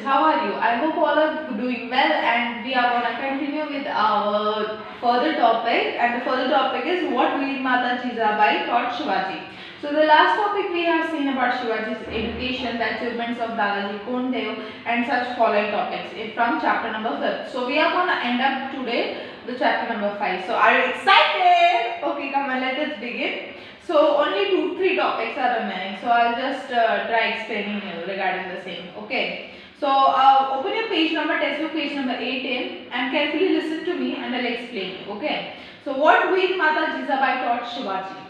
how are you? I hope all are doing well, and we are gonna continue with our further topic, and the further topic is what Veer Mata Jizabai taught Shivaji. So the last topic we have seen about Shivaji's education, the achievements of Dadaji Kondev and such following topics from chapter number 5. So we are gonna end up today the chapter number 5. So are you excited? Okay, come on, let us begin. So only 2-3 topics are remaining. So I'll just try explaining you regarding the same. Okay. So open your page number, textbook page number 18, and carefully listen to me, and I'll explain you. Okay. So what Veer Mata Jizabai taught Shivaji?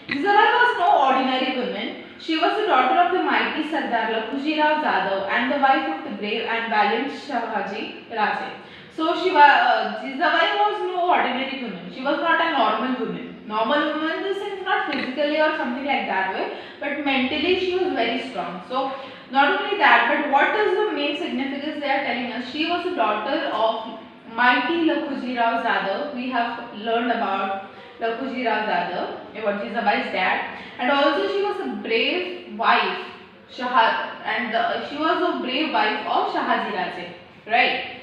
Jizabai was no ordinary woman. She was the daughter of the mighty Sardar Lakhuji Rao Jadhav and the wife of the brave and valiant Shivaji Raje. So Jizabai was no ordinary woman. She was not a normal woman. Normal woman, this is not physically or something like that way, but mentally she was very strong. So not only that, but what is the main significance they are telling us? She was the daughter of mighty Lakhuji Rao Jadhav. We have learned about Lakhuji Rao Jadhav, what Jizabai's dad, and also she was a brave wife, she was a brave wife of Shahaji Raje, right?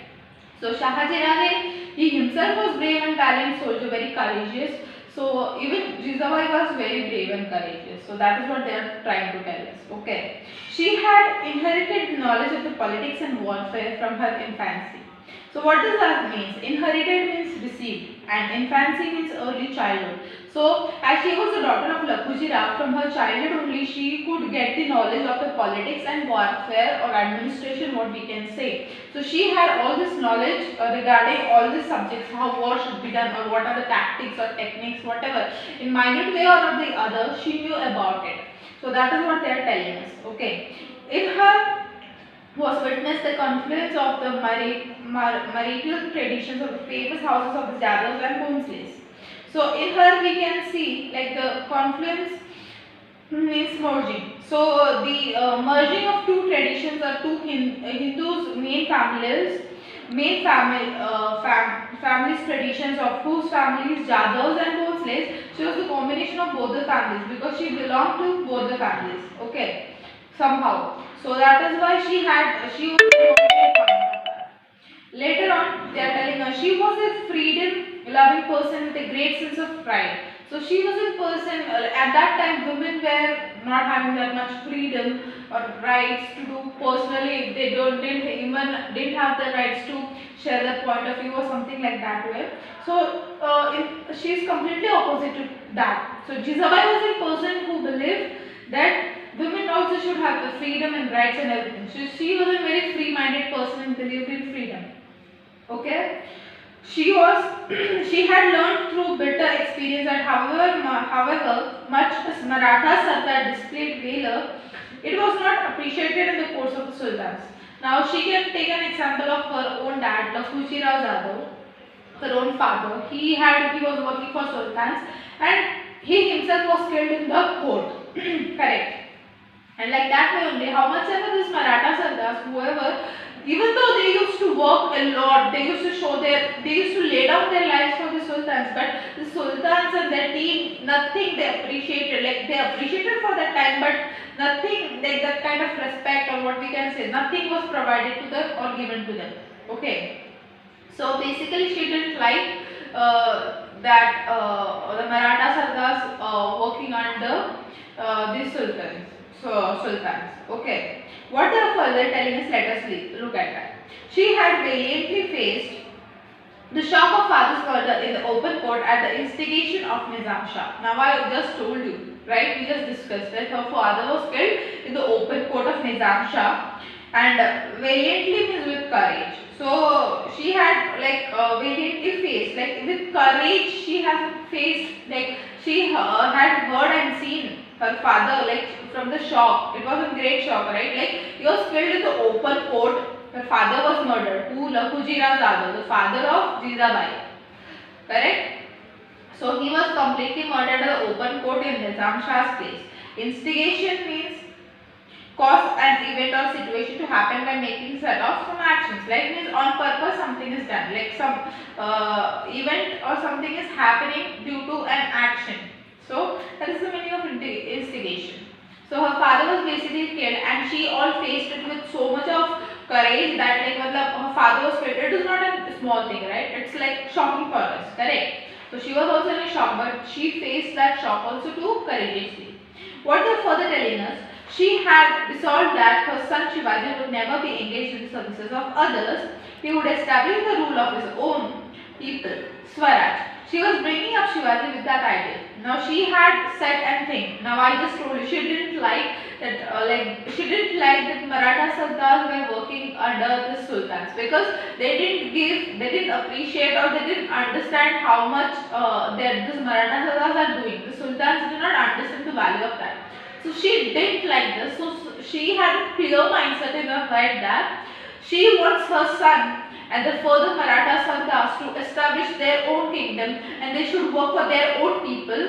So Shahaji Raje, he himself was brave and valiant soldier, very courageous. So even Jizabai was very brave and courageous. So that is what they are trying to tell us. Okay. She had inherited knowledge of the politics and warfare from her infancy. So what does that mean? Inherited means received, and infancy means early childhood. So as she was the daughter of Lakhuji Rao, from her childhood only she could get the knowledge of the politics and warfare or administration, what we can say. So she had all this knowledge regarding all these subjects, how war should be done, or what are the tactics or techniques, whatever. In minute way or the other, she knew about it. So that is what they are telling us. Okay. In her was witnessed the confluence of the marital traditions of the famous houses of the Jadavs and Bhonsles. So in her we can see like the confluence means merging. So the merging of two traditions or two Hindus families traditions of whose families Jadavs and Bhonsles. She was the combination of both the families because she belonged to both the families. Okay, somehow. So that is why she was the point of her. Later on, they are telling her she was a freedom-loving person with a great sense of pride. So she was a person, at that time women were not having that much freedom or rights to do personally. They didn't have the rights to share their point of view or something like that way. So she is completely opposite to that. So Jizabai was a person who believed that women also should have the freedom and rights and everything. So she was a very free-minded person and believed in freedom. Okay. She had learned through bitter experience that however much as Maratha Sardar displayed valor, it was not appreciated in the courts of the sultans. Now she can take an example of her own dad, Lakhuji Rao Jadhav, her own father. He was working for sultans and he himself was killed in the court. Correct. And like that way only, how much ever this Maratha Sardars, whoever, even though they used to work a lot, they used to lay down their lives for the sultans, but the sultans and their team, nothing they appreciated. Like they appreciated for that time, but nothing like that kind of respect or what we can say, nothing was provided to them or given to them. Okay. So basically, she didn't like that the Maratha Sardars working under the sultans. Okay. What they are further telling us, let us look at that. She had valiantly faced the shock of father's murder in the open court at the instigation of Nizam Shah. Now I just told you, right? We just discussed that her father was killed in the open court of Nizam Shah, and valiantly means with courage. So she had valiantly faced, like with courage she has faced, like she had heard and seen her father from the shock. It was a great shock, right? Like he was killed in the open court. Her father was murdered. Who? Lakhuji Rao Jadhav, the father of Jizabai. Correct? So he was completely murdered in the open court in Nizam Shah's place. Instigation means cause an event or situation to happen by making set of some actions. Like means on purpose something is done. Like some event or something is happening due to an action. So that is the meaning of instigation. So her father was basically killed and she all faced it with so much of courage that like matlab her father was killed. It is not a small thing, right? It's like shocking for us, correct? So she was also in a shock, but she faced that shock also too courageously. What they are further telling us, she had resolved that her son Shivaji would never be engaged in the services of others. He would establish the rule of his own people, Swaraj. She was bringing up Shivaji with that idea. Now she had said and think. Now I just told you she didn't like that. She didn't like that Maratha Sardars were working under the sultans because they didn't appreciate or they didn't understand how much that this Maratha Sardars are doing. The sultans did not understand the value of that. So she didn't like this. So she had a clear mindset in her head that she wants her son and the further Maratha Sardars to establish their own kingdom and they should work for their own people,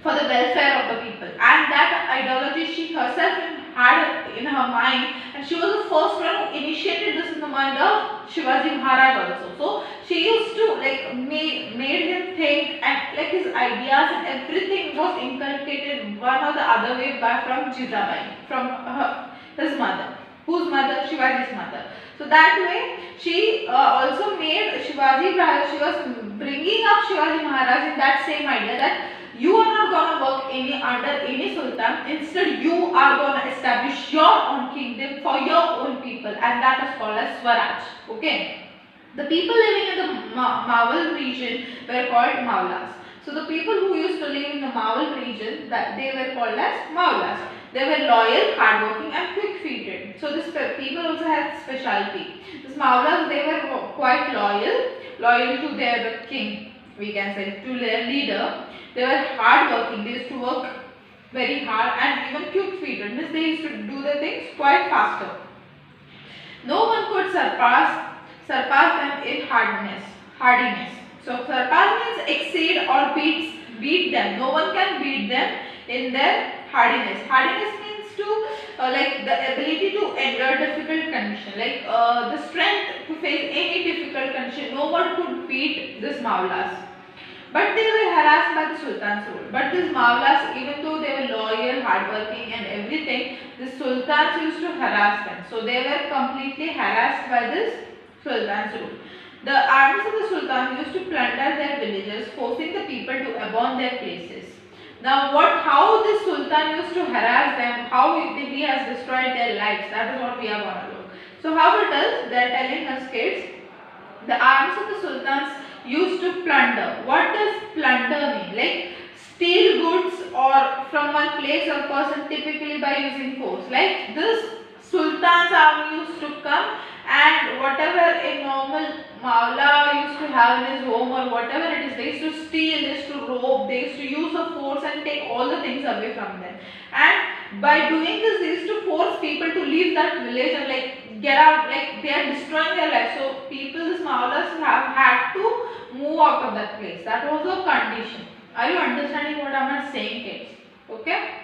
for the welfare of the people. And that ideology she herself had in her mind, and she was the first one who initiated this in the mind of Shivaji Maharaj also. So she used to like made him think, and like his ideas and everything was inculcated one or the other way by from Jizabai, from his mother. Whose mother? Shivaji's mother. So that way she also made Shivaji, she was bringing up Shivaji Maharaj in that same idea that you are not going to work under any sultan. Instead, you are going to establish your own kingdom for your own people, and that is called as Swaraj. Okay. The people living in the Mawal region were called Maulas. So the people who used to live in the Mawal region, that they were called as Maulas. They were loyal, hardworking, and quick-feeted. So this people also had specialty. These Maulas, they were quite loyal to their king, we can say, to their leader. They were hardworking. They used to work very hard and even quick-feeted. Means they used to do the things quite faster. No one could surpass them in hardiness. So surpass means exceed or beat them. No one can beat them in their hardiness. Hardiness means to like the ability to endure difficult condition, like the strength to face any difficult condition. No one could beat these Maulas. But they were harassed by the Sultan's rule. But these Maulas, even though they were loyal, hardworking and everything, the Sultans used to harass them. So they were completely harassed by this Sultan's rule. The armies of the Sultan used to plunder their villages, forcing the people to abandon their places. Now how this Sultan used to harass them, how he has destroyed their lives, that is what we are going to look. So how it is, they are telling us kids, the armies of the Sultans used to plunder. What does plunder mean? Like steal goods or from one place or person, typically by using force. Like this Sultan's army used to come and whatever a normal Maula used to have in his home or whatever it is, they used to steal, they used to rob, they used to use the force and take all the things away from them. And by doing this, they used to force people to leave that village and like get out, like they are destroying their life. So people, these Maulas have had to move out of that place. That was the condition. Are you understanding what I am saying, kids? Okay.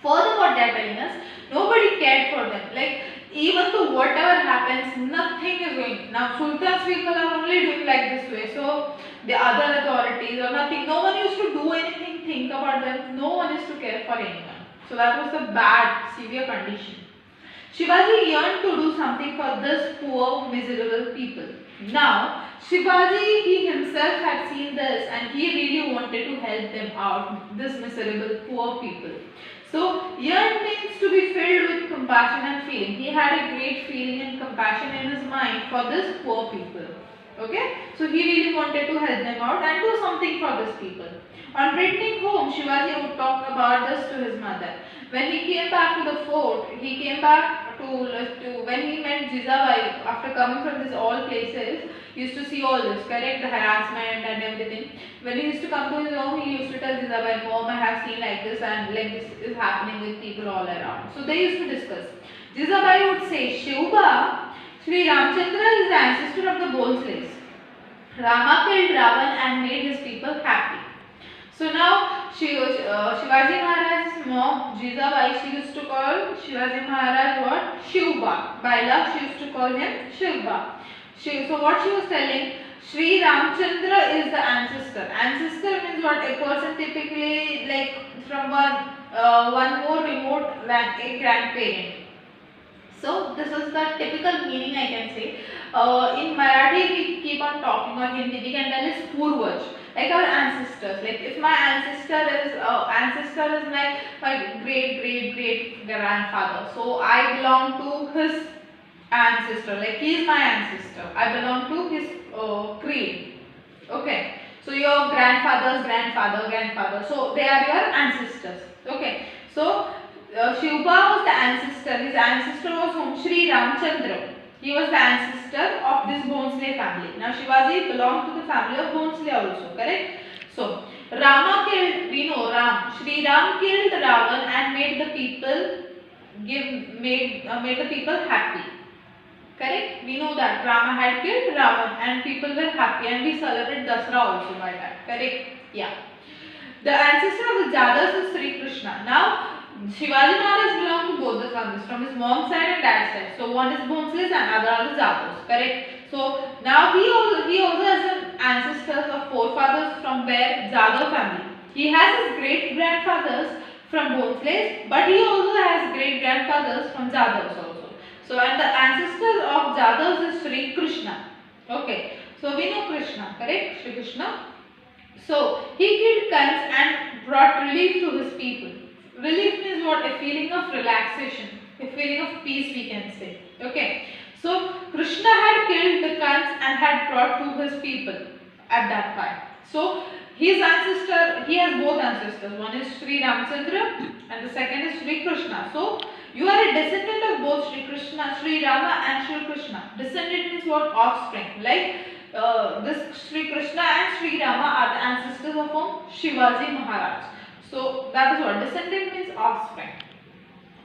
Further, what they are telling us, nobody cared for them. Like even though whatever happens, nothing is going. Now Sultan's people are only doing like this way. So the other authorities or nothing. No one used to do anything, think about them. No one used to care for anyone. So that was the bad, severe condition. Shivaji yearned to do something for this poor, miserable people. Now, Shivaji, he himself had seen this and he really wanted to help them out, this miserable, poor people. So, yearn means to be filled with compassion and feeling. He had a great feeling and compassion in his mind for this poor people. Okay? So, he really wanted to help them out and do something for these people. On returning home, Shivaji would talk about this to his mother. When he came back to the fort, he came back to when he met Jizabai, after coming from these all places, he used to see all this, correct, the harassment and everything. When he used to come to his home, he used to tell Jizabai, Mom, I have seen like this and like this is happening with people all around. So they used to discuss. Jizabai would say, Shiva, Sri Ramchandra is the ancestor of the bone slaves. Rama killed Ravan and made his people happy. So now Shivaji Maharaj's mom Jizabai, she used to call Shivaji Maharaj what? Shivba. By love she used to call him Shivba. So what she was telling, Sri Ramchandra is the ancestor. Ancestor means what? A person typically like from one more remote than a grandparent. So this is the typical meaning I can say. In Marathi we keep on talking, or Hindi we can tell is purvaj, like our ancestors. Like if my ancestor is like my great great great grandfather, so I belong to his ancestor. Like he is my ancestor. I belong to his creed. Okay. So your grandfather's grandfather. So they are your ancestors. Okay. So Shivpa was the ancestor. His ancestor was whom? Sri Ramchandra. He was the ancestor of this Bhonsle family. Now Shivaji belonged to the family of Bhonsle also. Correct. So Rama killed. We know Ram. Sri Ram killed Ravan and made the people made the people happy. Correct? We know that Rama had killed Ravan and people were happy, and we celebrate Dasra also by that. Correct? Yeah. The ancestor of the Jadavas is Sri Krishna. Now, Shivaji Maharaj belonged to both the families, from his mom's side and dad's side. So one is Bhonsles and other are the Jadavas. Correct? So now he also has an ancestors of forefathers from where Jadav family. He has his great grandfathers from Bhonsles, but he also has great grandfathers from Jadavs also. So and the ancestor of Jadavs is Sri Krishna. Okay. So we know Krishna, correct? Sri Krishna. So he killed Kans and brought relief to his people. Relief means what? A feeling of relaxation, a feeling of peace we can say. Okay. So Krishna had killed the Kans and had brought to his people at that time. So his ancestor, he has both ancestors. One is Sri Ramchandra and the second is Sri Krishna. So you are a descendant of both Sri Krishna, Sri Rama and Sri Krishna. Descendant means what? Offspring. Like this Sri Krishna and Sri Rama are the ancestors of whom? Shivaji Maharaj. So that is what? Descendant means offspring.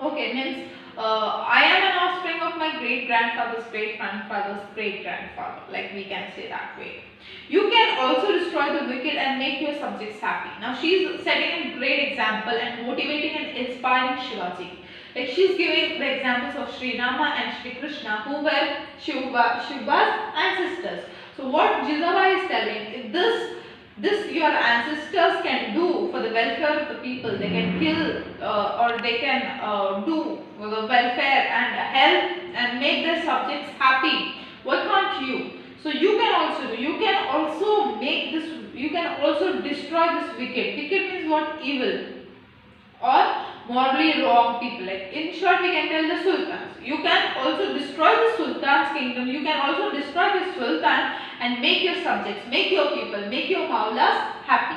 Okay, means I am an offspring of my great grandfather's great grandfather's great grandfather. Like we can say that way. You can also destroy the wicked and make your subjects happy. Now she is setting a great example and motivating and inspiring Shivaji. Like she is giving the examples of Sri Rama and Sri Krishna, who were Shiva's ancestors. So what Jizabai is telling, if this your ancestors can do for the welfare of the people, they can kill or they can do for the welfare and help and make their subjects happy. Why can't you? So you can also do. You can also make this. You can also destroy this wicked. Wicked means what? Evil or morally wrong people. Like in short, we can tell the sultans. You can also destroy the sultan's kingdom. You can also destroy the sultan and make your subjects, make your people, make your maulas happy.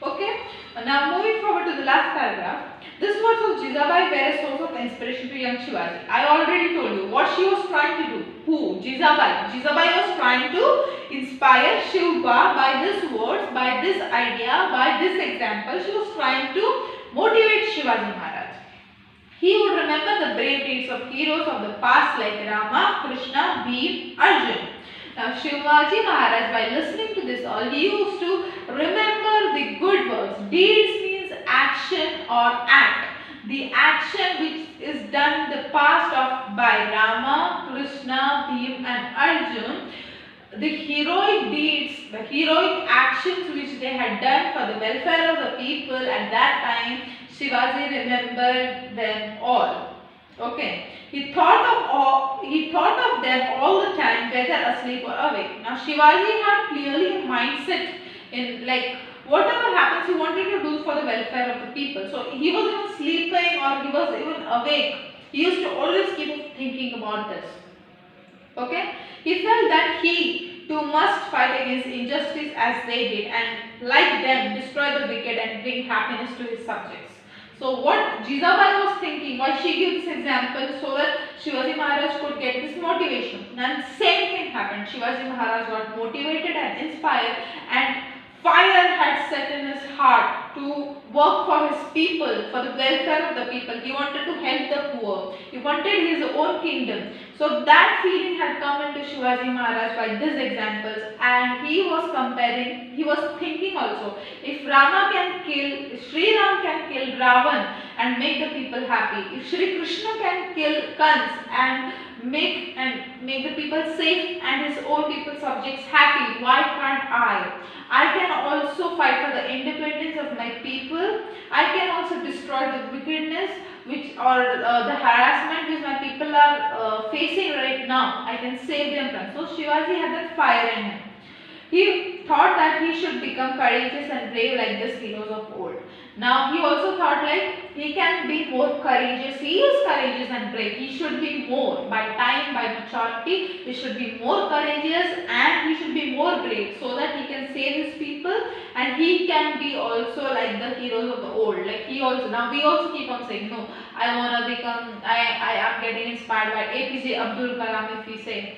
Okay. Now moving forward to the last paragraph. This words of Jizabai were a source of inspiration to young Shivaji. I already told you what she was trying to do. Who? Jizabai. Jizabai was trying to inspire Shivba by these words, by this idea, by this example. She was trying to motivate Shivaji Maharaj. He would remember the brave deeds of heroes of the past like Rama, Krishna, Bhim, Arjun. Now Shivaji Maharaj, by listening to this all, he used to remember the good words. Deeds means action or act. The action which is done in the past of by Rama, Krishna, Bhim and Arjun, the heroic deeds, the heroic actions which they had done for the welfare of the people at that time, Shivaji remembered them all. Okay. He thought of them all the time, whether asleep or awake. Now Shivaji had clearly a mindset in like whatever happens he wanted to do for the welfare of the people. So he was even sleeping or he was even awake. He used to always keep thinking about this. Okay. He felt that he too must fight against injustice as they did and like them destroy the wicked and bring happiness to his subjects. So what Jizabai was thinking, why she gives this example so that Shivaji Maharaj could get this motivation. And same thing happened. Shivaji Maharaj got motivated and inspired and fire had set in his heart to work for his people, for the welfare of the people. He wanted to help the poor. He wanted his own kingdom. So that feeling had come into Shivaji Maharaj by these examples, and he was comparing, he was thinking also, if Rama can kill, if Sri Ram can kill Ravan and make the people happy, if Sri Krishna can kill Kans and make the people safe and his own people subjects happy, why can't I? I can also fight for the independence of my people. I can also destroy the wickedness which or the harassment which my people are facing right now, I can save them from. So Shivaji had that fire in him. He thought that he should become courageous and brave like these heroes of old. Now he also thought like he can be more courageous. He is courageous and brave. He should be more by time, by maturity. He should be more courageous and he should be more brave so that he can save his people and he can be also like the heroes of the old. Like he also, now we also keep on saying no. I wanna become. I am getting inspired by APJ Abdul Kalam if we say.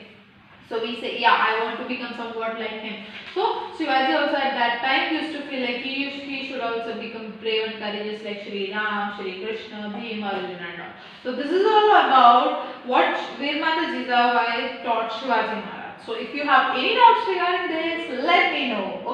So we say, yeah, I want to become somewhat like him. So Shivaji also at that time used to feel like he should also become brave and courageous like Shri Ram, Shri Krishna, Bhima, Arjuna and all. So this is all about what Veermata Jijabai taught Shivaji Maharaj. So if you have any doubts regarding this, let me know. Okay.